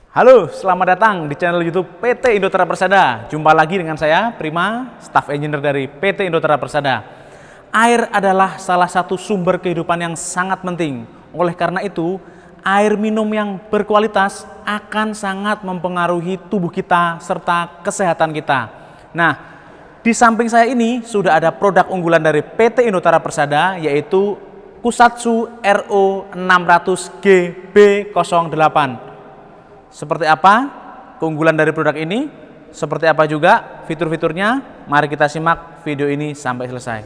Halo, selamat datang di channel YouTube PT Indoterra Persada. Jumpa lagi dengan saya, Prima, Staff Engineer dari PT Indoterra Persada. Air adalah salah satu sumber kehidupan yang sangat penting. Oleh karena itu, air minum yang berkualitas akan sangat mempengaruhi tubuh kita serta kesehatan kita. Nah, di samping saya ini sudah ada produk unggulan dari PT Indoterra Persada, yaitu Kusatsu RO 600 GB08. Seperti apa keunggulan dari produk ini? Seperti apa juga fitur-fiturnya? Mari kita simak video ini sampai selesai.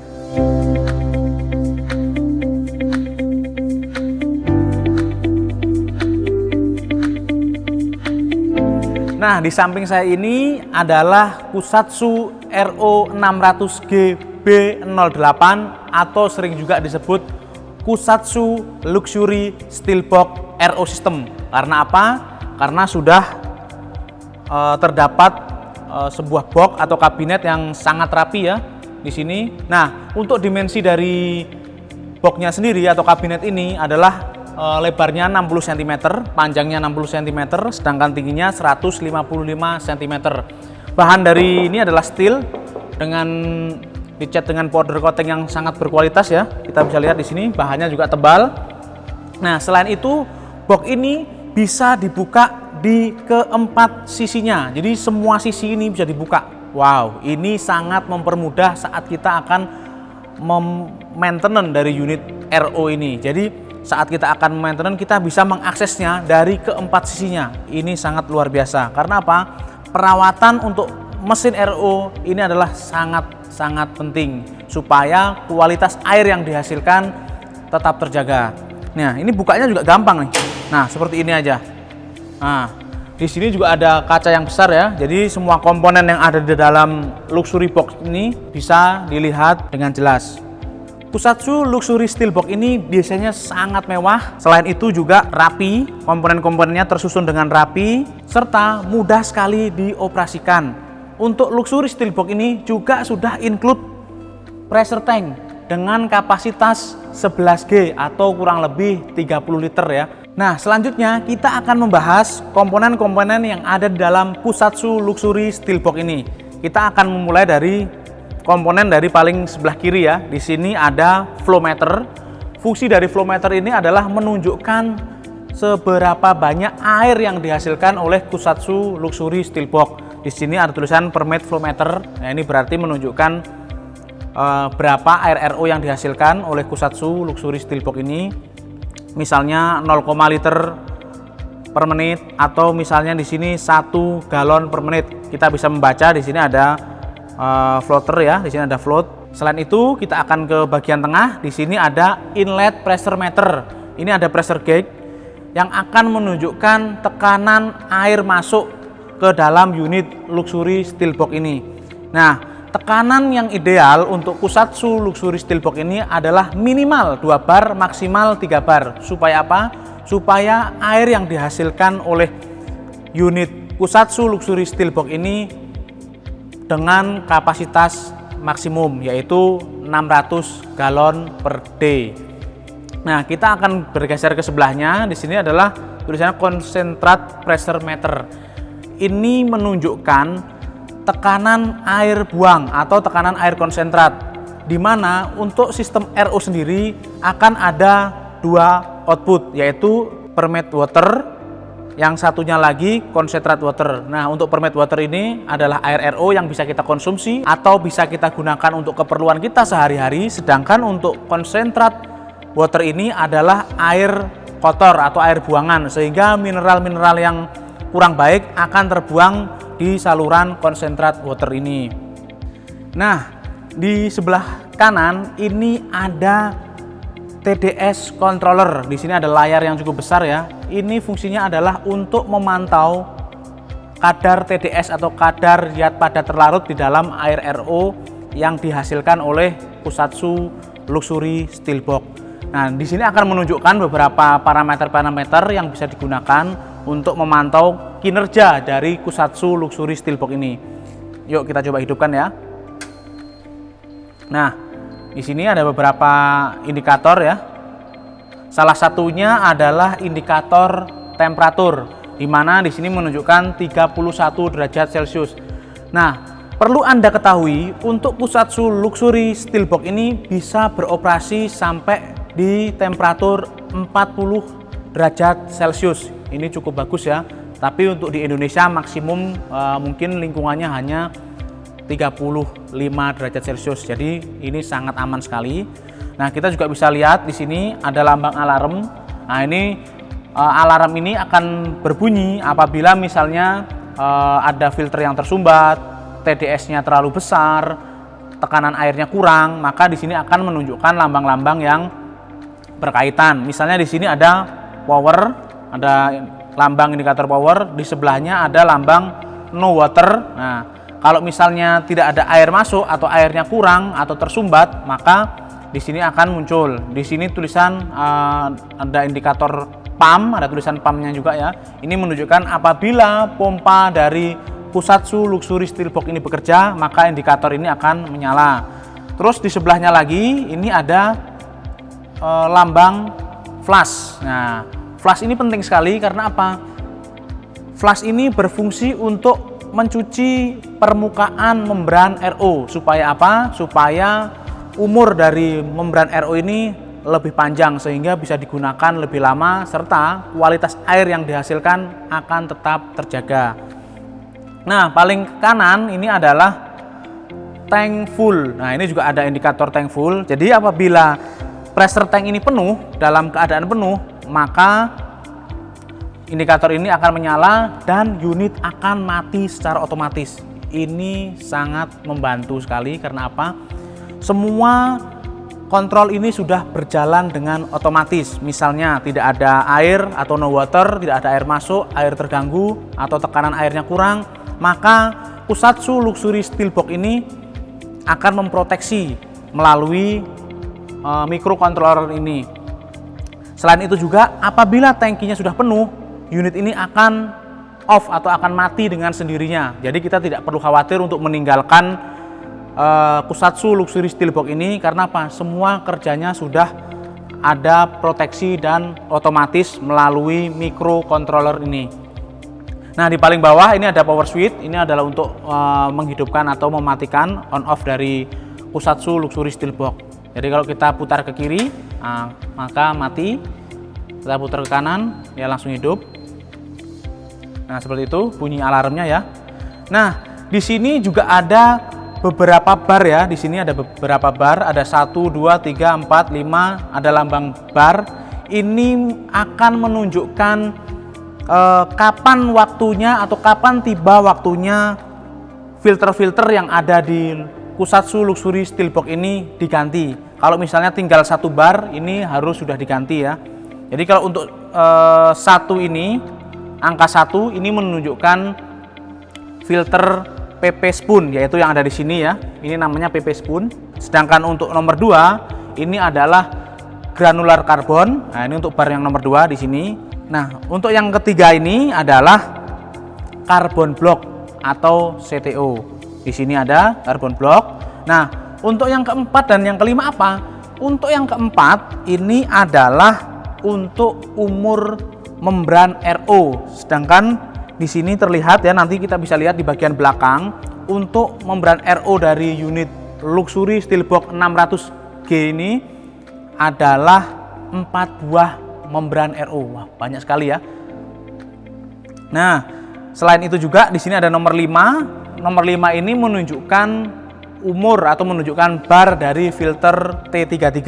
Nah, di samping saya ini adalah Kusatsu RO 600 GB08 atau sering juga disebut Kusatsu Luxury Steelbox RO System. Karena apa? Karena sudah terdapat sebuah box atau kabinet yang sangat rapi ya di sini. Nah, untuk dimensi dari boxnya sendiri atau kabinet ini adalah lebarnya 60 cm, panjangnya 60 cm, sedangkan tingginya 155 cm. Bahan dari ini adalah steel dengan dicat dengan powder coating yang sangat berkualitas ya. Kita bisa lihat di sini bahannya juga tebal. Nah, selain itu box ini bisa dibuka di keempat sisinya, jadi semua sisi ini bisa dibuka. Wow, ini sangat mempermudah saat kita akan maintenance dari unit RO ini. Jadi saat kita akan maintenance, kita bisa mengaksesnya dari keempat sisinya. Ini sangat luar biasa. Karena apa? Perawatan untuk mesin RO ini adalah sangat penting supaya kualitas air yang dihasilkan tetap terjaga. Nah, ini bukanya juga gampang nih. Nah, seperti ini aja. Nah, di sini juga ada kaca yang besar ya. Jadi semua komponen yang ada di dalam luxury box ini bisa dilihat dengan jelas. Kusatsu Luxury Steelbox ini biasanya sangat mewah. Selain itu juga rapi, komponen-komponennya tersusun dengan rapi serta mudah sekali dioperasikan. Untuk Luxury Steelbox ini juga sudah include pressure tank dengan kapasitas 11G atau kurang lebih 30 liter ya. Nah, selanjutnya kita akan membahas komponen-komponen yang ada di dalam Kusatsu Luxury Steelbox ini. Kita akan memulai dari komponen dari paling sebelah kiri ya. Di sini ada flow meter. Fungsi dari flow meter ini adalah menunjukkan seberapa banyak air yang dihasilkan oleh Kusatsu Luxury Steelbox. Di sini ada tulisan per minute flow meter. Nah, ini berarti menunjukkan berapa air RO yang dihasilkan oleh Kusatsu Luxury Steelbox ini. Misalnya 0, liter per menit atau misalnya di sini 1 galon per menit. Kita bisa membaca di sini ada floater ya, di sini ada float. Selain itu kita akan ke bagian tengah. Di sini ada inlet pressure meter. Ini ada pressure gauge yang akan menunjukkan tekanan air masuk ke dalam unit Luxury Steelbox ini. Nah, tekanan yang ideal untuk Kusatsu Luxury Steelbox ini adalah minimal 2 bar, maksimal 3 bar. Supaya apa? Supaya air yang dihasilkan oleh unit Kusatsu Luxury Steelbox ini dengan kapasitas maksimum, yaitu 600 galon per day. Nah, kita akan bergeser ke sebelahnya. Di sini adalah tulisannya Concentrate Pressure Meter. Ini menunjukkan tekanan air buang atau tekanan air konsentrat, di mana untuk sistem RO sendiri akan ada 2 output, yaitu permeate water, yang satunya lagi concentrate water. Nah, untuk permeate water ini adalah air RO yang bisa kita konsumsi atau bisa kita gunakan untuk keperluan kita sehari-hari, sedangkan untuk concentrate water ini adalah air kotor atau air buangan, sehingga mineral-mineral yang kurang baik akan terbuang di saluran concentrate water ini. Nah, di sebelah kanan ini ada TDS controller. Di sini ada layar yang cukup besar ya. Ini fungsinya adalah untuk memantau kadar TDS atau kadar zat padat terlarut di dalam air RO yang dihasilkan oleh Kusatsu Luxury Steelbox. Nah, di sini akan menunjukkan beberapa parameter-parameter yang bisa digunakan untuk memantau kinerja dari Kusatsu Luxury Steelbox ini. Yuk kita coba hidupkan ya. Nah, di sini ada beberapa indikator ya. Salah satunya adalah indikator temperatur. di mana di sini menunjukkan 31 derajat Celcius. Nah, perlu Anda ketahui untuk Kusatsu Luxury Steelbox ini bisa beroperasi sampai di temperatur 40 derajat Celcius. Ini cukup bagus ya. Tapi untuk di Indonesia maksimum mungkin lingkungannya hanya 35 derajat Celcius. Jadi ini sangat aman sekali. Nah, kita juga bisa lihat di sini ada lambang alarm. Nah, ini alarm ini akan berbunyi apabila misalnya ada filter yang tersumbat, TDS-nya terlalu besar, tekanan airnya kurang, maka di sini akan menunjukkan lambang-lambang yang berkaitan. Misalnya di sini ada power, ada lambang indikator power, di sebelahnya ada lambang no water. Nah, kalau misalnya tidak ada air masuk atau airnya kurang atau tersumbat, maka di sini akan muncul. Di sini tulisan ada indikator pump, ada tulisan pumpnya juga ya. Ini menunjukkan apabila pompa dari Kusatsu Luxury Steelbox ini bekerja, maka indikator ini akan menyala. Terus di sebelahnya lagi ini ada lambang flash. Nah, flash ini penting sekali karena apa? Flash ini berfungsi untuk mencuci permukaan membran RO. Supaya apa? Supaya umur dari membran RO ini lebih panjang sehingga bisa digunakan lebih lama serta kualitas air yang dihasilkan akan tetap terjaga. Nah, paling ke kanan ini adalah tank full. Nah, ini juga ada indikator tank full. Jadi apabila pressure tank ini penuh, dalam keadaan penuh, maka indikator ini akan menyala dan unit akan mati secara otomatis. Ini sangat membantu sekali karena apa? Semua kontrol ini sudah berjalan dengan otomatis. Misalnya tidak ada air atau no water, tidak ada air masuk, air terganggu atau tekanan airnya kurang, maka Kusatsu Luxury Steelbox ini akan memproteksi melalui microcontroller ini. Selain itu juga apabila tangkinya sudah penuh, unit ini akan off atau akan mati dengan sendirinya. Jadi kita tidak perlu khawatir untuk meninggalkan Kusatsu Luxury Steelbox ini karena apa? Semua kerjanya sudah ada proteksi dan otomatis melalui microcontroller ini. Nah, di paling bawah ini ada power switch. Ini adalah untuk menghidupkan atau mematikan on off dari Kusatsu Luxury Steelbox. Jadi kalau kita putar ke kiri, maka mati. Kita putar ke kanan, ya langsung hidup. Nah, seperti itu bunyi alarmnya ya. Nah, di sini juga ada beberapa bar ya. Di sini ada beberapa bar, ada 1, 2, 3, 4, 5, ada lambang bar. Ini akan menunjukkan kapan waktunya atau kapan tiba waktunya filter-filter yang ada di Kusatsu Luxury Steelbox ini diganti. Kalau misalnya tinggal 1 bar, ini harus sudah diganti ya. Jadi kalau untuk 1 ini, angka 1 ini menunjukkan filter PP spoon, yaitu yang ada di sini ya. Ini namanya PP spoon. Sedangkan untuk nomor 2 ini adalah granular karbon. Nah, ini untuk bar yang nomor 2 di sini. Nah, untuk yang ketiga ini adalah carbon block atau CTO. Di sini ada carbon block. Nah, untuk yang keempat dan yang kelima apa? Untuk yang keempat ini adalah untuk umur membran RO. Sedangkan di sini terlihat ya, nanti kita bisa lihat di bagian belakang untuk membran RO dari unit Luxury Steelbox 600G ini adalah 4 buah membran RO. Wah, banyak sekali ya. Nah, selain itu juga di sini ada nomor 5. Nomor 5 ini menunjukkan umur atau menunjukkan bar dari filter T33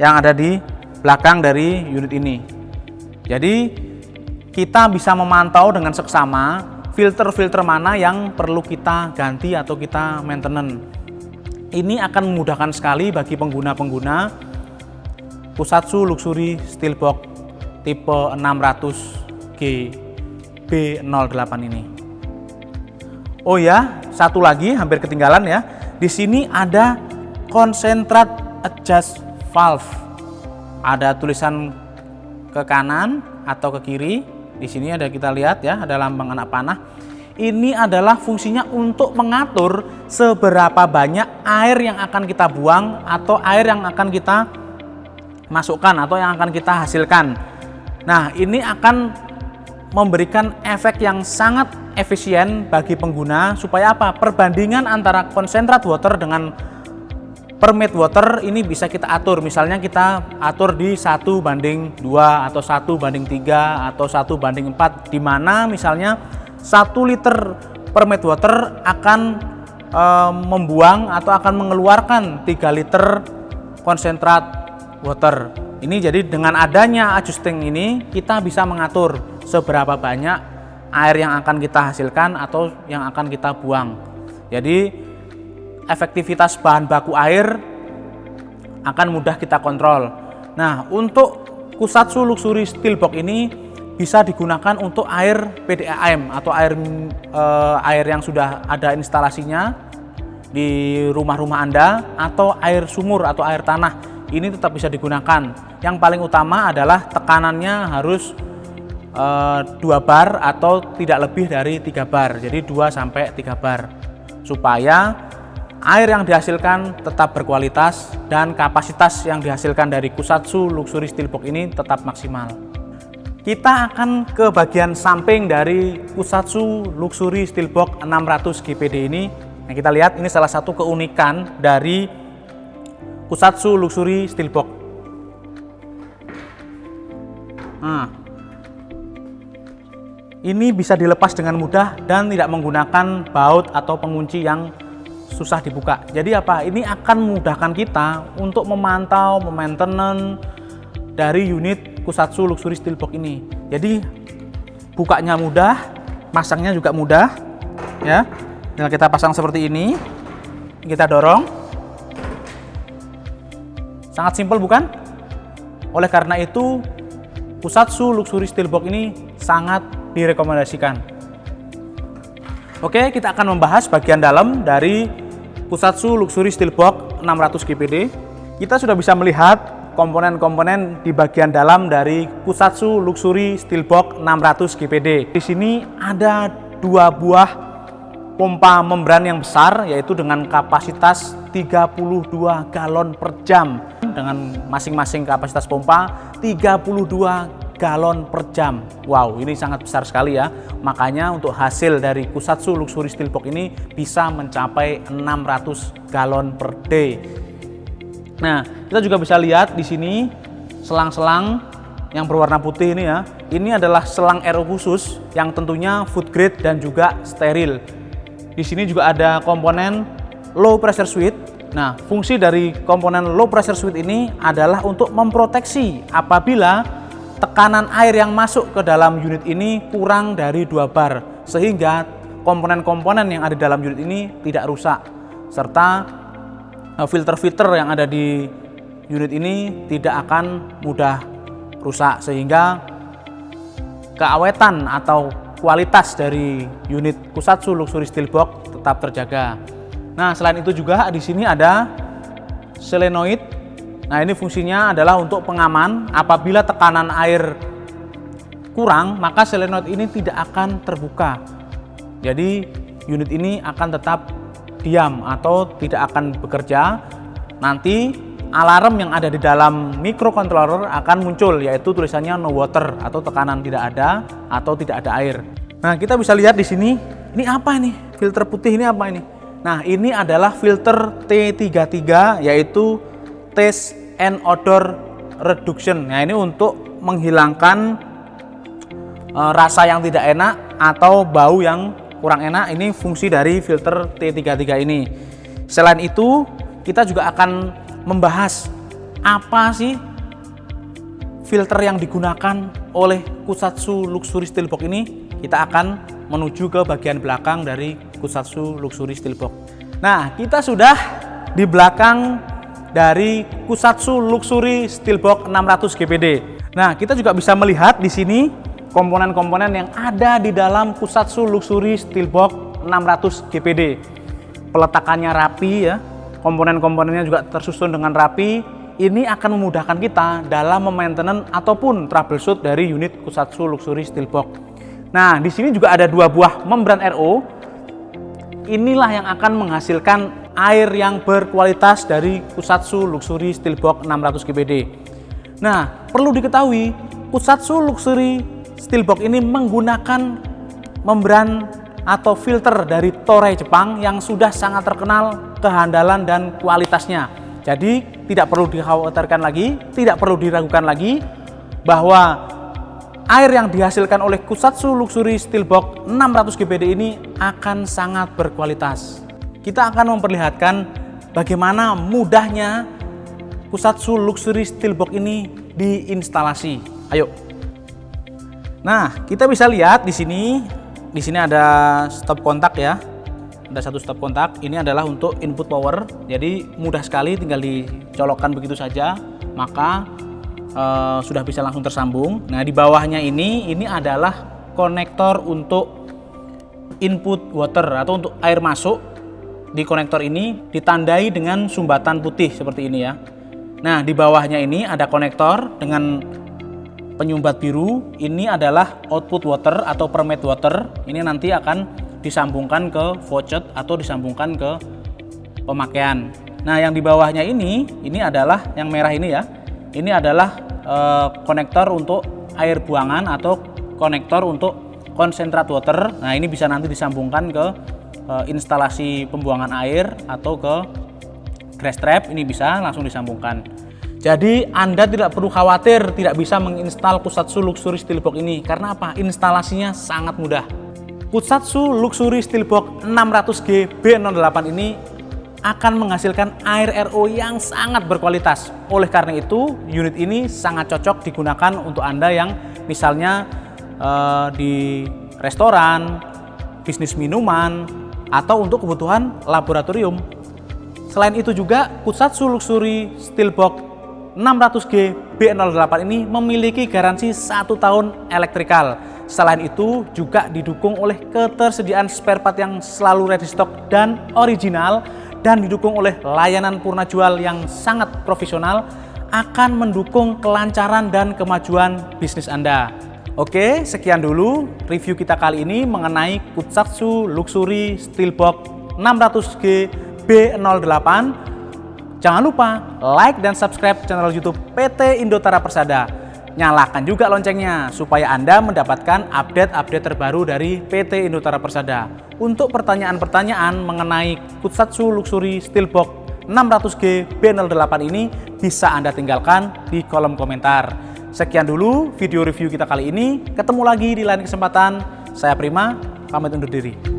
yang ada di belakang dari unit ini. Jadi kita bisa memantau dengan seksama filter-filter mana yang perlu kita ganti atau kita maintenance. Ini akan memudahkan sekali bagi pengguna-pengguna Kusatsu Luxury Steelbox tipe 600G B08 ini. Oh ya, satu lagi hampir ketinggalan ya. Di sini ada concentrate adjust valve. Ada tulisan ke kanan atau ke kiri. Di sini ada, kita lihat ya, ada lambang anak panah. Ini adalah fungsinya untuk mengatur seberapa banyak air yang akan kita buang atau air yang akan kita masukkan atau yang akan kita hasilkan. Nah, ini akan memberikan efek yang sangat efisien bagi pengguna supaya apa? Perbandingan antara konsentrat water dengan permit water ini bisa kita atur. Misalnya kita atur di 1:2 atau 1:3 atau 1:4, di mana misalnya 1 liter permit water akan membuang atau akan mengeluarkan 3 liter konsentrat water. Ini jadi dengan adanya adjusting ini kita bisa mengatur seberapa banyak air yang akan kita hasilkan atau yang akan kita buang. Jadi efektivitas bahan baku air akan mudah kita kontrol. Nah, untuk Kusatsu Luxury Steel Box ini bisa digunakan untuk air PDAM atau air yang sudah ada instalasinya di rumah-rumah Anda, atau air sumur atau air tanah. Ini tetap bisa digunakan. Yang paling utama adalah tekanannya harus 2 bar atau tidak lebih dari 3 bar. Jadi 2-3 bar. Supaya air yang dihasilkan tetap berkualitas dan kapasitas yang dihasilkan dari Kusatsu Luxury Steel Box ini tetap maksimal. Kita akan ke bagian samping dari Kusatsu Luxury Steel Box 600 GPD ini. Nah, kita lihat ini salah satu keunikan dari Kusatsu Luxury Steel Box. Nah, ini bisa dilepas dengan mudah dan tidak menggunakan baut atau pengunci yang susah dibuka. Jadi apa? Ini akan memudahkan kita untuk memantau, maintenance dari unit Kusatsu Luxury Steel Box ini. Jadi bukanya mudah, masangnya juga mudah, ya. Tinggal kita pasang seperti ini, kita dorong. Sangat simpel bukan? Oleh karena itu, Kusatsu Luxury Steel Box ini sangat direkomendasikan. Oke, kita akan membahas bagian dalam dari Kusatsu Luxury Steel Box 600 GPD. Kita sudah bisa melihat komponen-komponen di bagian dalam dari Kusatsu Luxury Steel Box 600 GPD. Di sini ada 2 buah pompa membran yang besar, yaitu dengan kapasitas 32 galon per jam. Dengan masing-masing kapasitas pompa 32 galon per jam. Wow, ini sangat besar sekali ya. Makanya untuk hasil dari Kusatsu Luxury Steel Box ini bisa mencapai 600 galon per day. Nah, kita juga bisa lihat di sini selang-selang yang berwarna putih ini ya. Ini adalah selang RO khusus yang tentunya food grade dan juga steril. Di sini juga ada komponen low pressure switch. Nah, fungsi dari komponen low pressure switch ini adalah untuk memproteksi apabila tekanan air yang masuk ke dalam unit ini kurang dari 2 bar, sehingga komponen-komponen yang ada di dalam unit ini tidak rusak, serta filter-filter yang ada di unit ini tidak akan mudah rusak, sehingga keawetan atau kualitas dari unit Kusatsu Luxury Steel Box tetap terjaga. Nah, selain itu juga di sini ada solenoid. Nah, ini fungsinya adalah untuk pengaman. Apabila tekanan air kurang, maka solenoid ini tidak akan terbuka. Jadi unit ini akan tetap diam atau tidak akan bekerja. Nanti alarm yang ada di dalam microcontroller akan muncul, yaitu tulisannya no water atau tekanan tidak ada atau tidak ada air. Nah, kita bisa lihat di sini, ini apa ini? Filter putih ini apa ini? Nah, ini adalah filter T33, yaitu Taste and Odor Reduction. Nah, ini untuk menghilangkan rasa yang tidak enak atau bau yang kurang enak. Ini fungsi dari filter T33 ini. Selain itu, kita juga akan membahas apa sih filter yang digunakan oleh Kusatsu Luxury Steel Box ini. Kita akan menuju ke bagian belakang dari Kusatsu Luxury Steel Box. Nah, kita sudah di belakang dari Kusatsu Luxury Steel Box 600 GPD. Nah, kita juga bisa melihat di sini komponen-komponen yang ada di dalam Kusatsu Luxury Steel Box 600 GPD. Peletakannya rapi ya. Komponen-komponennya juga tersusun dengan rapi. Ini akan memudahkan kita dalam memaintenance ataupun troubleshoot dari unit Kusatsu Luxury Steel Box. Nah, di sini juga ada 2 buah membran RO. Inilah yang akan menghasilkan air yang berkualitas dari Kusatsu Luxury Steel Box 600 GPD. Nah, perlu diketahui, Kusatsu Luxury Steelbox ini menggunakan membran atau filter dari Toray Jepang yang sudah sangat terkenal kehandalan dan kualitasnya. Jadi tidak perlu dikhawatirkan lagi, tidak perlu diragukan lagi bahwa air yang dihasilkan oleh Kusatsu Luxury Steelbox 600 GBD ini akan sangat berkualitas. Kita akan memperlihatkan bagaimana mudahnya Kusatsu Luxury Steelbox ini diinstalasi. Ayo. Nah, kita bisa lihat di sini. Di sini ada stop kontak ya. Ada satu stop kontak. Ini adalah untuk input power. Jadi mudah sekali, tinggal dicolokkan begitu saja, maka sudah bisa langsung tersambung. Nah, di bawahnya ini adalah konektor untuk input water atau untuk air masuk. Di konektor ini ditandai dengan sumbatan putih seperti ini ya. Nah, di bawahnya ini ada konektor dengan penyumbat biru. Ini adalah output water atau permit water. Ini nanti akan disambungkan ke faucet atau disambungkan ke pemakaian. Nah, yang di bawahnya ini adalah yang merah ini ya. Ini adalah konektor untuk air buangan atau konektor untuk konsentrat water. Nah, ini bisa nanti disambungkan ke instalasi pembuangan air atau ke grass trap. Ini bisa langsung disambungkan. Jadi Anda tidak perlu khawatir tidak bisa menginstal Kusatsu Luxury Steelbox ini. Karena apa? Instalasinya sangat mudah. Kusatsu Luxury Steelbox 600G B08 ini akan menghasilkan air RO yang sangat berkualitas. Oleh karena itu, unit ini sangat cocok digunakan untuk Anda yang misalnya di restoran, bisnis minuman, atau untuk kebutuhan laboratorium. Selain itu juga, Kusatsu Luxury Steelbox 600G B08 ini memiliki garansi 1 tahun elektrikal. Selain itu juga didukung oleh ketersediaan spare part yang selalu ready stock dan original, dan didukung oleh layanan purna jual yang sangat profesional, akan mendukung kelancaran dan kemajuan bisnis Anda. Oke, sekian dulu review kita kali ini mengenai Kusatsu Luxury Steelbox 600G B08. Jangan lupa like dan subscribe channel YouTube PT Indotara Persada. Nyalakan juga loncengnya supaya Anda mendapatkan update-update terbaru dari PT Indotara Persada. Untuk pertanyaan-pertanyaan mengenai Kusatsu Luxury Steelbox 600G B08 ini bisa Anda tinggalkan di kolom komentar. Sekian dulu video review kita kali ini. Ketemu lagi di lain kesempatan. Saya Prima, pamit undur diri.